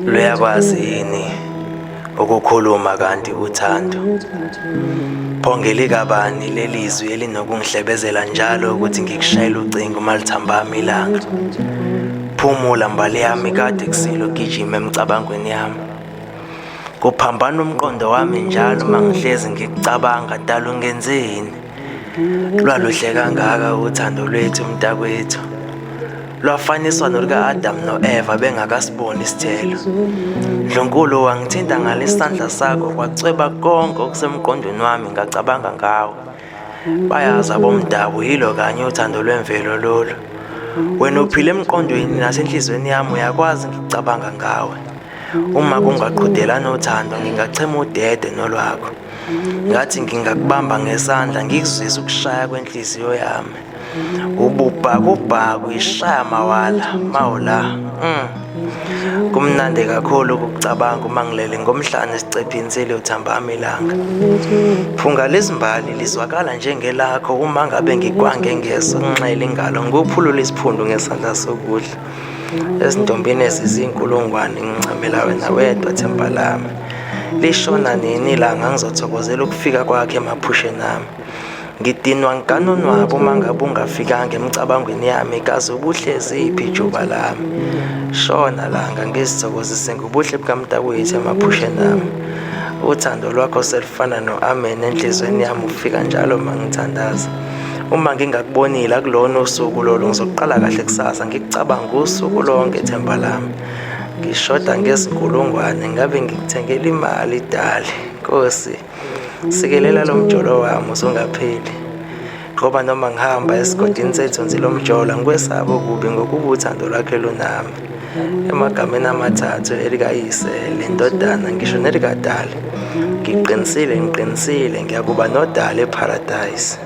Luyakwazi yini ukukhuluma kanti uthando? Pho ngelikabani lelizwi elinokungihlebezela njalo ukuthi ngikushayele ucingo uma lithambama ilanga? Phumula mbali yami, kade kusilo gijima emicabangweni yami. Kuphambana umqondo wami njalo uma ngihlezi ngikucabanga dala ungenzeni? Lwaluhle kangaka uthando lwethu mntakwethu. Lwafaniswa noluka-Adam no-Eva bengakasiboni isithelo. Ndlunkulu wangithinta ngalesandla sakho kwacweba konke okusemqondweni wami ngacabanga ngawe. Bayazi abomdabu yilo kanye uthando lwemvelo lolu. Wena uphile emqondweni nasenhlizweni yami uyakwazi ngikucabanga ngawe. Uma kungaqhudelana uthando ngingachema udede nolwakho. Ngathi ngingakubamba ngesandla ngikuzwise ukushaya kwenhliziyo yami. Ububhakubhaku ishaya mawala mawula. Kumnandi kakhulu ukucabanga uma ngilele ngomhlane esicephini selithambama ilanga. Phunga lezimbali lizwakala njengelakho uma ngabe ngikwange ngeso nginxele ingalo ngikuphulula isiphundu ngesandla sokudla. Ezintombini ezizinkulungwane ngincamela wena wedwa themba lami. Lishona nini ilanga ngizothokozela ukufika kwakhe emaphusheni ami. Ngidinwa ngikanonwabo uma ngabe ungafikanga emicabangweni yami kaze ubuhleziphi ijuba lami. Shona langa ngizithokozise ngobuhle bukamntakwethu emaphusheni ami. Uthando lwakho selufana no-amen enhlizweni yami ufika njalo uma ngithandaza. Uma ngingakubonile akulona usuku lolu ngizoqala kahle kusasa ngikucabanga usuku lonke themba lami. Ngishoda ngezinkulungwane ngabe ngikuthengela imali idali. Nkosi, sikelela lo mjolo wami uzungapheli. Ngoba noma ngihamba esigodini sethunzi lomjolo ngikwesaba okubi ngokuba uthando lwakhe lunami. Emagameni amathathu elikayise, lendodana ngisho nelikadala. Ngiqinisile ngiyakuba nodala eparadise.